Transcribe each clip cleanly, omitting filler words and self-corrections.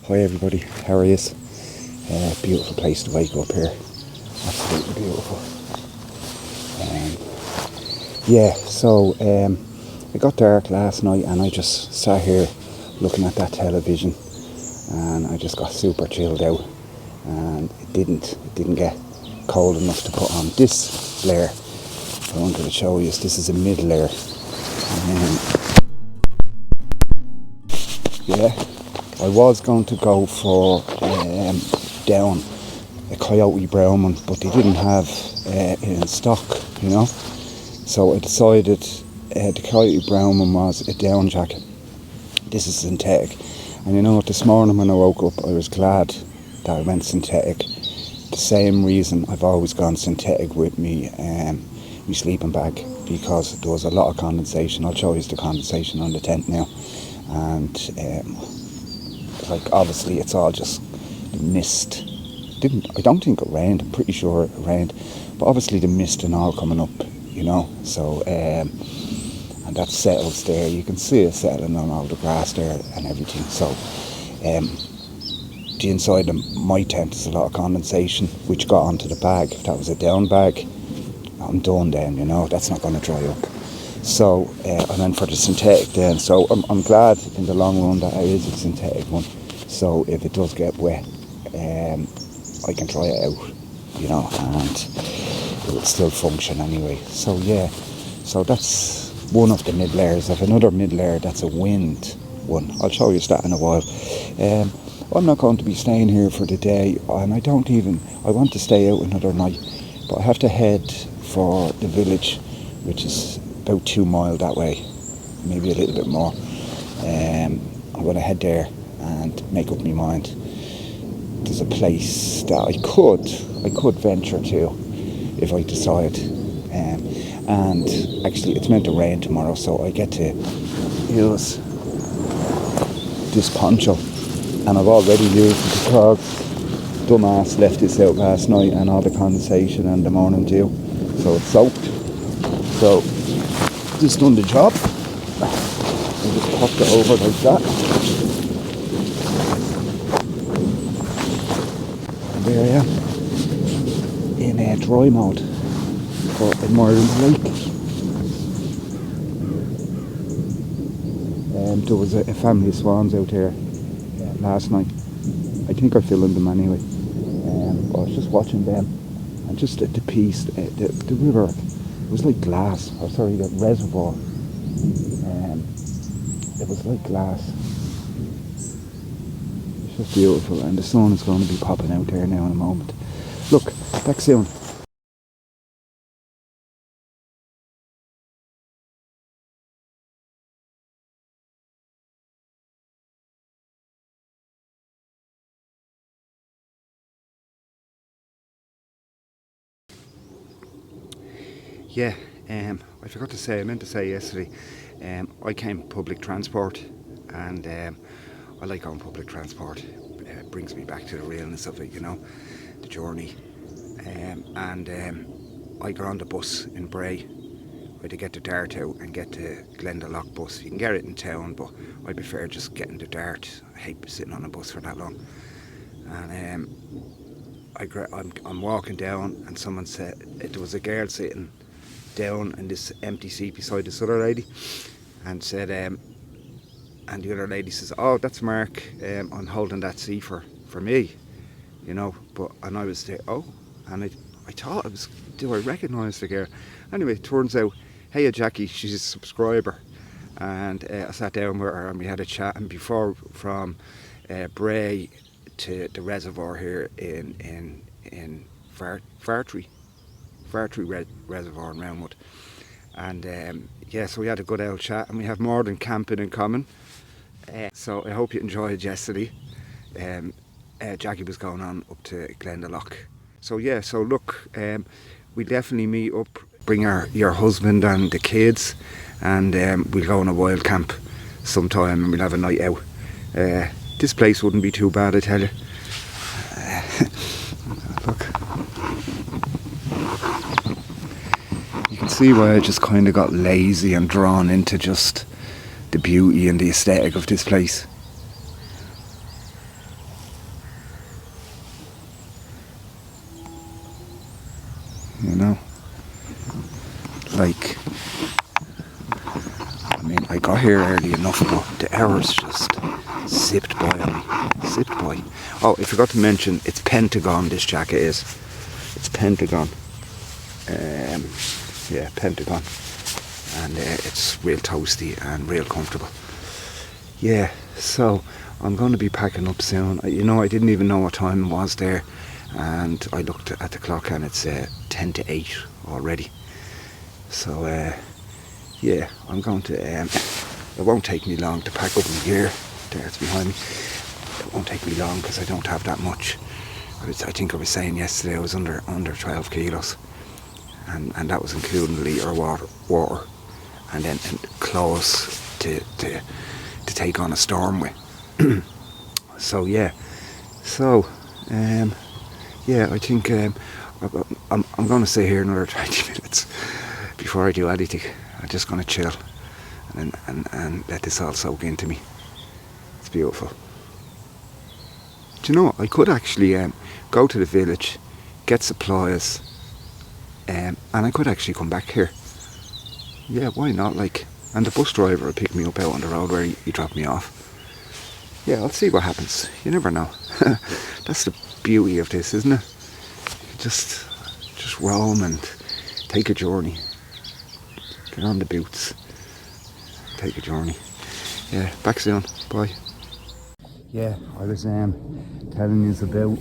Hi everybody, how are you? Beautiful place to wake up here. Absolutely beautiful. It got dark last night and I just sat here looking at that television and I just got super chilled out, and it didn't get cold enough to put on this layer. I wanted to show you this is a mid layer. I was going to go for down a coyote brown one, but they didn't have it in stock, you know. So I decided the coyote brown one was a down jacket. This is synthetic, and you know what? This morning when I woke up, I was glad that I went synthetic. The same reason I've always gone synthetic with me sleeping bag, because there was a lot of condensation. I'll show you the condensation on the tent now, and obviously it's all just the mist. I don't think it rained. I'm pretty sure it rained, but obviously the mist and all coming up, you know. So and that settles there. You can see it settling on all the grass there and everything. So the inside of my tent is a lot of condensation, which got onto the bag. If that was a down bag, I'm done then, you know. That's not going to dry up. So I went for the synthetic then. So I'm glad in the long run that it is a synthetic one. So if it does get wet, I can try it out, you know, and it will still function anyway. So yeah, so that's one of the mid layers. I have another mid layer that's a wind one. I'll show you that in a while. I'm not going to be staying here for the day, and I want to stay out another night, but I have to head for the village, which is about 2 miles that way, maybe a little bit more. I'm going to head there and make up my mind. There's a place that I could venture to if I decide. And actually it's meant to rain tomorrow, so I get to use this poncho. And I've already used it because dumbass left this out last night and all the condensation and the morning dew. So it's soaked. So just done the job. I just popped it over like that. And there I am in a dry mode for admiring the lake. There was a family of swans out here last night. I think I filmed them anyway. I was just watching them, and just the piece, the river, it was like glass. Oh, sorry, the reservoir. It was like glass. It's just beautiful, and the sun is going to be popping out there now in a moment. Look, back soon. Yeah, I forgot to say, I meant to say yesterday, I came public transport, and I like going public transport. It brings me back to the realness of it, you know, the journey. I got on the bus in Bray. I had to get the Dart out and get the Glendalough bus. You can get it in town, but I prefer just getting the Dart. I hate sitting on a bus for that long. And I'm walking down, and someone said, there was a girl sitting down in this empty seat beside this other lady, and said, and the other lady says, "Oh, that's Mark. I'm holding that seat for me, you know." And I was there. Oh, and I thought do I recognise the girl? Anyway, it turns out, hey, Jackie, she's a subscriber, and I sat down with her and we had a chat. And before, from Bray to the reservoir here in Fartry Reservoir in Roundwood, and so we had a good old chat, and we have more than camping in common. So I hope you enjoyed yesterday. Jackie was going on up to Glendalough. So look, we definitely meet up. Bring your husband and the kids, and we'll go on a wild camp sometime, and we'll have a night out. This place wouldn't be too bad, I tell you. Look. You can see why I just kind of got lazy and drawn into just the beauty and the aesthetic of this place. here early enough, but the hours just zipped by on me. Zipped by. Oh, I forgot to mention, it's Pentagon, this jacket is. It's Pentagon. Yeah, Pentagon. And it's real toasty and real comfortable. Yeah, so I'm going to be packing up soon. You know, I didn't even know what time it was there. And I looked at the clock and it's 10 to 8 already. So, yeah, I'm going to... it won't take me long to pack up my gear. There, it's behind me. It won't take me long because I don't have that much. I think I was saying yesterday I was under 12 kilos. And that was including a litre of water. And then clothes to take on a storm with. So, yeah. So, yeah, I think I'm going to stay here another 20 minutes before I do anything. I'm just going to chill and let this all soak into me. It's beautiful. Do you know what? I could actually go to the village, get supplies, and I could actually come back here. Yeah, why not? Like, and the bus driver will pick me up out on the road where he dropped me off. Yeah, I'll see what happens. You never know. That's the beauty of this, isn't it? Just roam and take a journey. Get on the boots. Take a journey. Yeah, back soon. Bye. Yeah, I was telling you about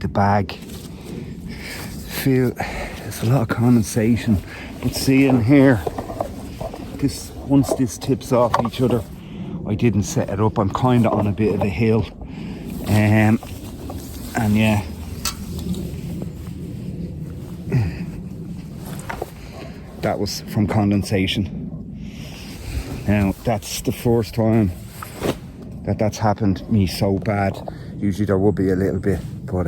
the bag. Feel there's a lot of condensation, but seeing here, this once this tips off each other, I didn't set it up. I'm kind of on a bit of a hill, and yeah, that was from condensation. Now that's the first time that's happened to me so bad. Usually there would be a little bit, but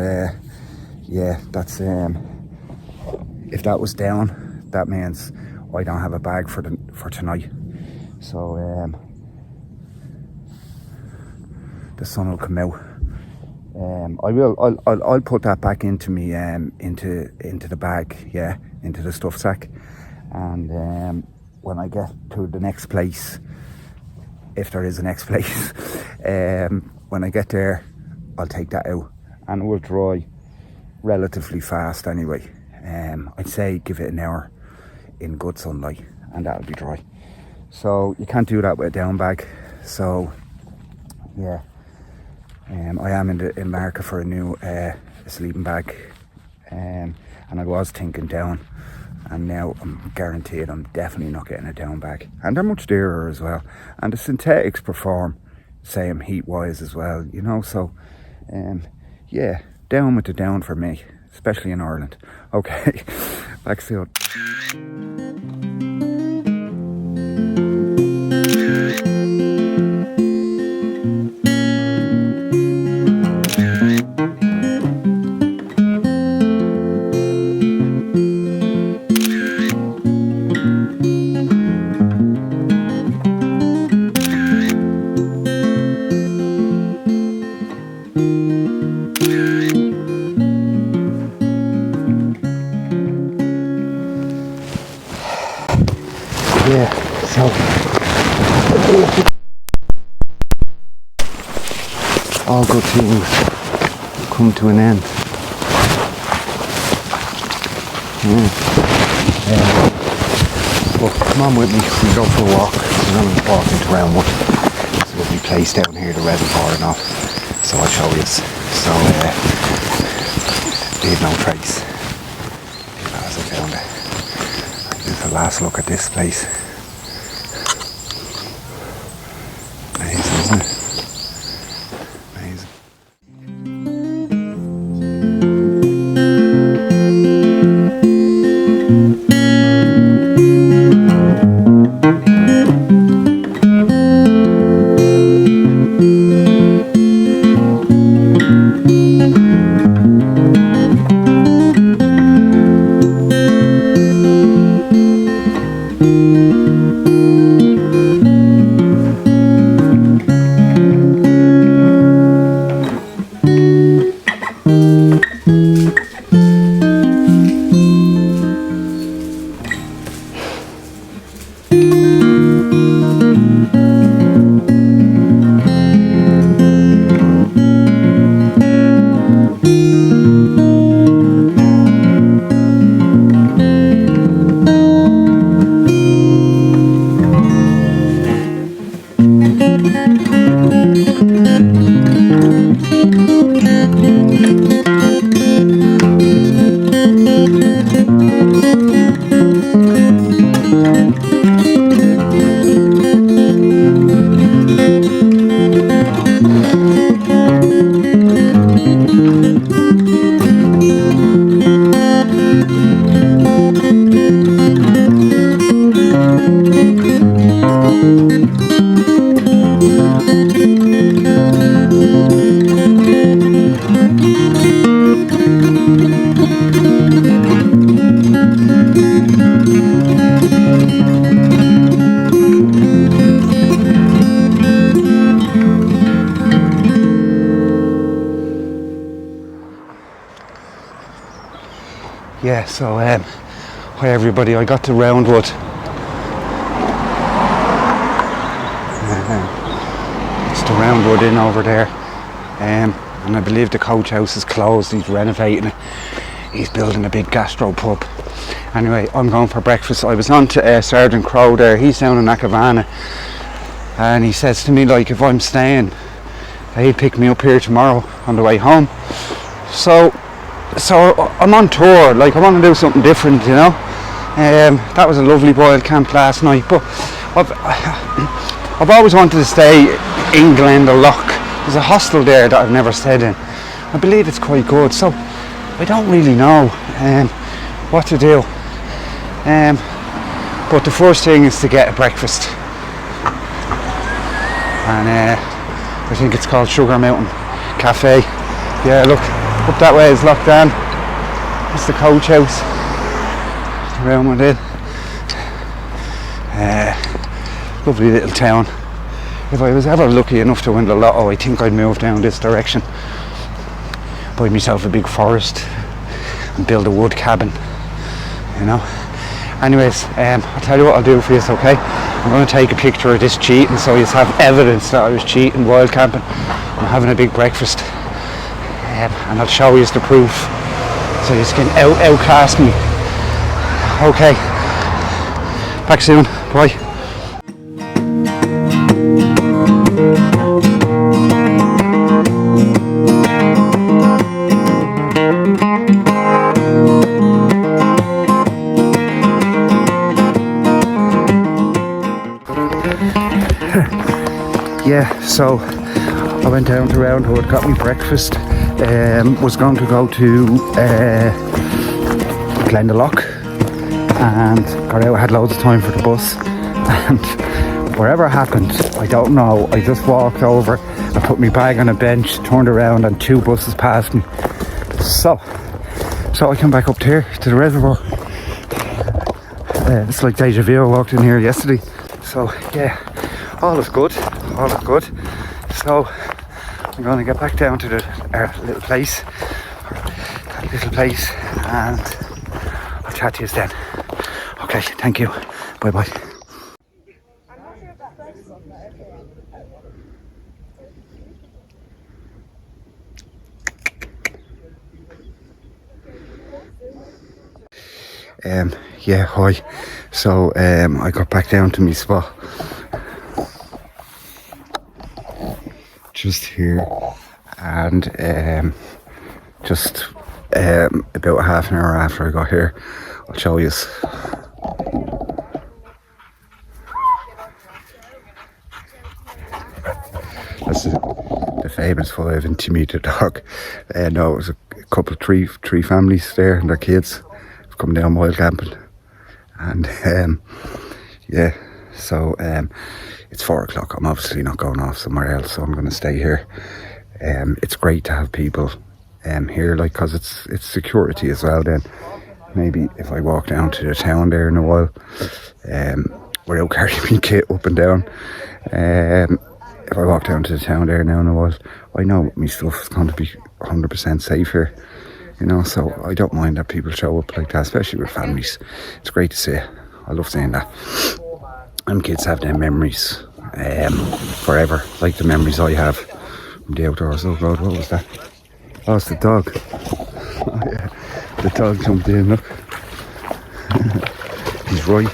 yeah, that's if that was down, that means I don't have a bag for tonight. So the sun will come out. I'll put that back into me into the bag, yeah, into the stuff sack, and when I get to the next place, if there is a next place, when I get there, I'll take that out, and it will dry relatively fast anyway. I'd say give it an hour in good sunlight, and that'll be dry. So you can't do that with a down bag. So yeah, I am in the market for a new sleeping bag, and I was thinking down, and now I'm guaranteed I'm definitely not getting a down bag, and they're much dearer as well, and the synthetics perform same heat wise as well, you know. So yeah, down with the down for me, especially in Ireland. Okay, back soon. Yeah, so all good things come to an end. Well, come on with me, we go for a walk. We're going to walk into Roundwood. It's a lovely place down here, the reservoir and all. So I'll show you. So, leave no trace. As I found it. Here's the last look at this place. Amazing, isn't it? Amazing. Yeah, so hi everybody, I got to Roundwood. It's the Roundwood Inn over there, and I believe the coach house is closed. He's renovating it. He's building a big gastro pub. Anyway, I'm going for breakfast. I was on to Sergeant Crow there. He's down in Akavana, and he says to me, like, if I'm staying, he'd pick me up here tomorrow on the way home. So I'm on tour, like I want to do something different, you know. That was a lovely boiled camp last night, but I've always wanted to stay in Glendalough. There's a hostel there that I've never stayed in. I believe it's quite good, so I don't really know what to do. But the first thing is to get a breakfast, and I think it's called Sugar Mountain Cafe. Yeah, look, up that way is locked down. It's the coach house. Roundwood Inn. Lovely little town. If I was ever lucky enough to win the lotto, I think I'd move down this direction, buy myself a big forest and build a wood cabin, you know. Anyways, I'll tell you what I'll do for you, okay? I'm going to take a picture of this cheating so you have evidence that I was cheating wild camping. I'm having a big breakfast. And I'll show you the proof so you can outclass me. Okay, back soon, bye. Yeah, so I went down to Roundwood, got me breakfast. Was going to go to Glendalough and got out, had loads of time for the bus, and wherever happened, I don't know, I just walked over, I put my bag on a bench, turned around and 2 buses passed me. So I come back up here to the reservoir. It's like deja vu, I walked in here yesterday. So yeah, all is good. So I'm going to get back down to our little place, and I'll chat to you then. Okay, thank you. Bye bye. Yeah, hi. So I got back down to my spot. Just here, and just about half an hour after I got here, I'll show you. That's the famous 5-inch dog. No, it was a couple of three families there and their kids have come down wild camping, and yeah, so it's 4 o'clock. I'm obviously not going off somewhere else, so I'm going to stay here. It's great to have people here, like, because it's security as well. Then maybe if I walk down to the town there in a while, without carrying my kit up and down, if I walk down to the town there now in a while, I know my stuff is going to be 100% safe here, you know. So I don't mind that people show up like that, especially with families. It's great to see. I love seeing that. And kids have their memories forever, like the memories I have from the outdoors. Oh God, what was that? Oh, it's the dog. Oh, yeah. The dog jumped in, look. He's right.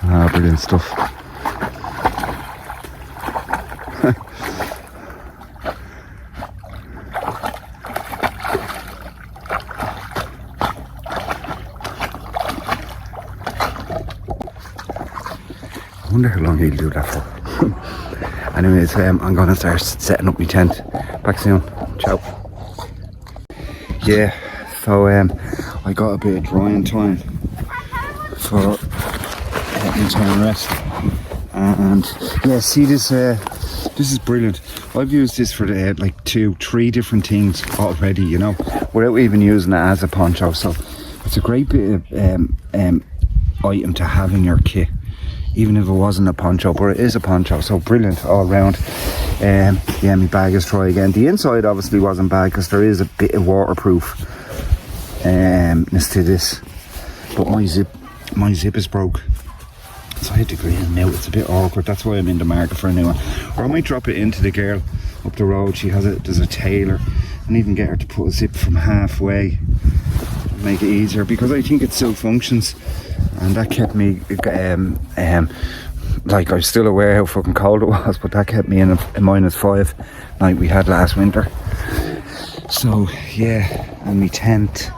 Ah, brilliant stuff. I wonder how long he'll do that for. Anyways, I'm going to start setting up my tent. Back soon. Ciao. Yeah, so I got a bit of drying time for in-town rest. And yeah, see this is brilliant. I've used this for like 2-3 different things already, you know, without even using it as a poncho. So it's a great bit of item to have in your kit, even if it wasn't a poncho, but it is a poncho. So brilliant all round. Yeah, my bag is dry again. The inside obviously wasn't bad because there is a bit of waterproofness to this, but my zip is broke. So I had to green now. It's a bit awkward. That's why I'm in the market for a new one. Or I might drop it into the girl up the road. She has there's a tailor, and even get her to put a zip from halfway and make it easier, because I think it still functions. And that kept me like, I was still aware how fucking cold it was, but that kept me in a -5 night we had last winter. So yeah, and my tent,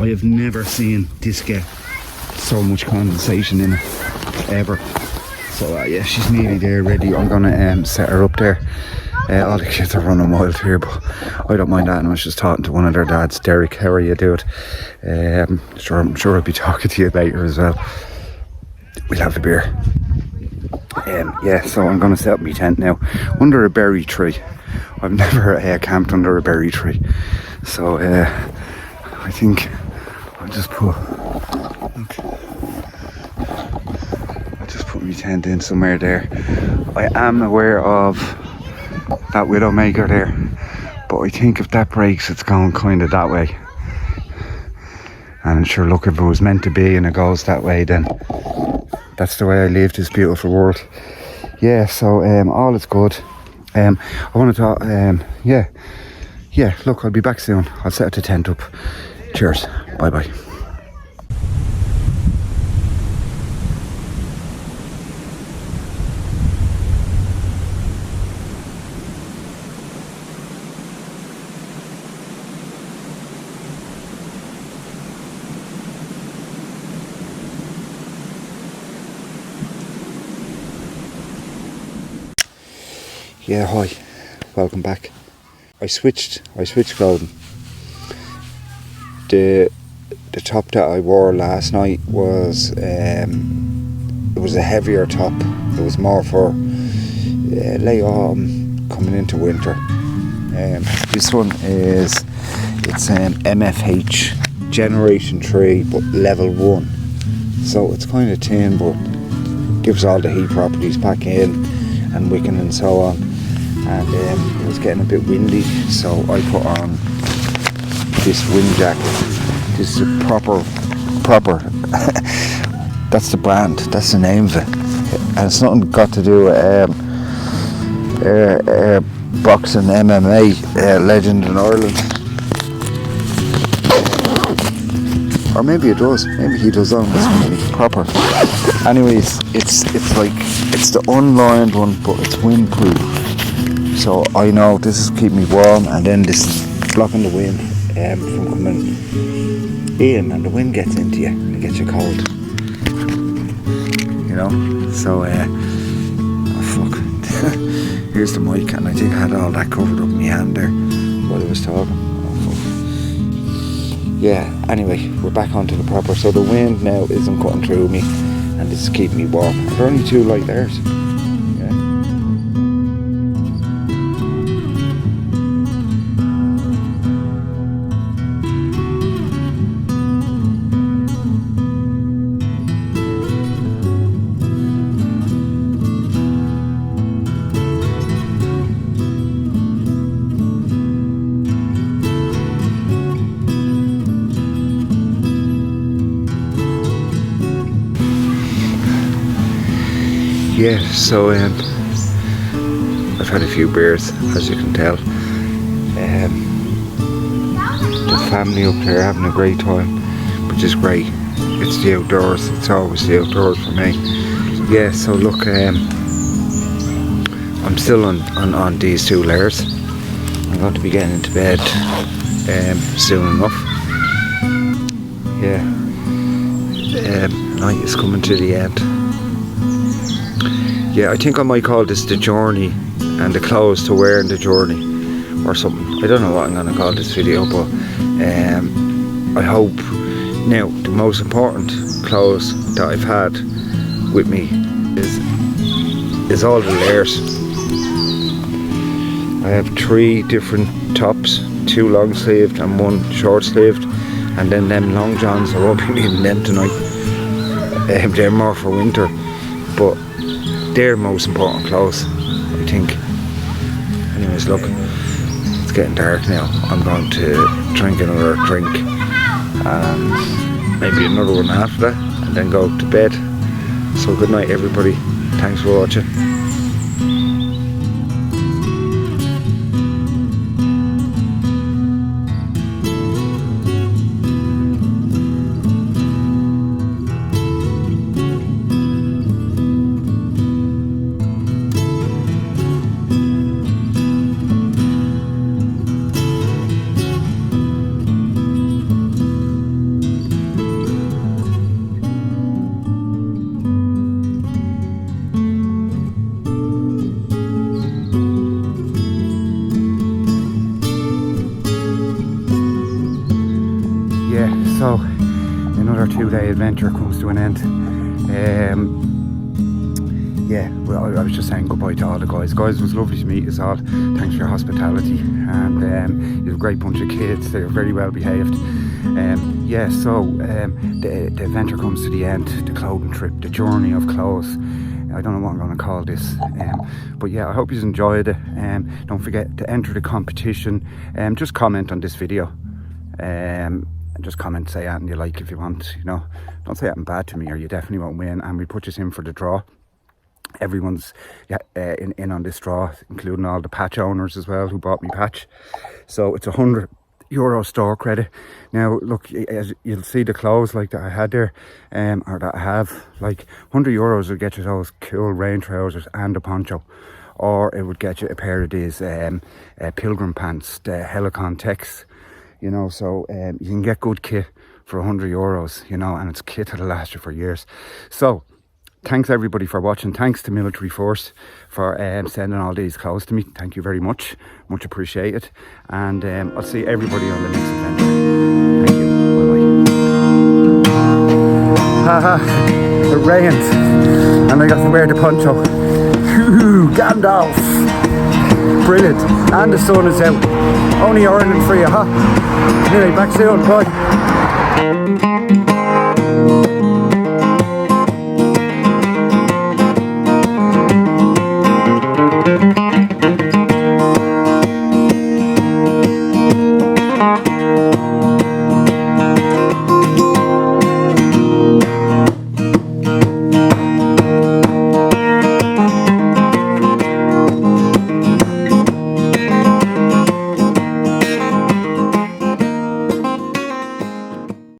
I have never seen this get so much condensation in it ever. So yeah, she's nearly there, ready. I'm gonna set her up there. All the kids are running wild here, but I don't mind that. And I was just talking to one of their dads, Derek. How are you, dude? I'm sure I'll be talking to you later as well. We'll have a beer. Yeah, so I'm gonna set up my tent now under a berry tree. I've never camped under a berry tree, so I think I'll just put my tent in somewhere there. I am aware of that Widowmaker there, but I think if that breaks, it's going kind of that way. And sure, look, if it was meant to be and it goes that way, then that's the way I live this beautiful world. Yeah, so all is good. I want to talk. Yeah. Look, I'll be back soon. I'll set the tent up. Cheers. Bye bye. Yeah, hi, welcome back. I switched clothing. The top that I wore last night was it was a heavier top. It was more for late autumn coming into winter. This one it's MFH Generation 3 but level 1, so it's kind of thin but gives all the heat properties back in and wicking and so on. And it was getting a bit windy, so I put on this wind jacket. This is a proper that's the brand, that's the name of it, and it's nothing got to do with boxing MMA legend in Ireland, or maybe it does, maybe he does own this one. It's proper. Anyways, it's the unlined one, but it's windproof. So I know this is keeping me warm, and then this is blocking the wind from coming in, and the wind gets into you and it gets you cold. You know? So oh fuck. Here's the mic, and I think I had all that covered up in my hand there while I was talking. Oh fuck. Yeah, anyway, we're back onto the proper. So the wind now isn't cutting through me, and this is keeping me warm. And there are only 2 light layers. Yeah, so I've had a few beers, as you can tell. The family up there having a great time, which is great. It's the outdoors, it's always the outdoors for me. Yeah, so look, I'm still on these 2 layers. I'm going to be getting into bed soon enough. Yeah, night is coming to the end. Yeah, I think I might call this the journey and the clothes to wear in the journey or something. I don't know what I'm going to call this video, but I hope. Now, the most important clothes that I've had with me is all the layers. I have 3 different tops, 2 long sleeved and 1 short sleeved, and then them long johns, I won't be needing them tonight. They're more for winter, but they're most important clothes, I think. Anyways, look, it's getting dark now. I'm going to drink another drink and maybe another one after that, and then go to bed. So good night everybody, thanks for watching. So another 2-day adventure comes to an end. Yeah, well, I was just saying goodbye to all the guys. Guys, it was lovely to meet you all. Thanks for your hospitality, and you're a great bunch of kids. They're very well behaved. Yeah, so the adventure comes to the end. The clothing trip, the journey of clothes. I don't know what I'm going to call this, but yeah, I hope you enjoyed it. Don't forget to enter the competition. Just comment on this video. And just comment, say anything you like if you want, you know. Don't say anything bad to me or you definitely won't win. And we put this in for the draw. Everyone's in on this draw, including all the patch owners as well who bought me patch. So it's €100 store credit. Now look, as you'll see the clothes like that I had there, or that I have, like €100 will get you those cool rain trousers and a poncho, or it would get you a pair of these pilgrim pants, the Helikon Techs. You know, so you can get good kit for €100, you know, and it's kit that'll last you for years. So thanks everybody for watching. Thanks to Military Force for sending all these clothes to me. Thank you very much appreciated, and I'll see everybody on the next adventure. Thank you, bye bye. Haha, it rains and I got to wear the poncho. Gandalf, brilliant, and the sun is out. Only Ireland for you, huh? Anyway, back soon, bye.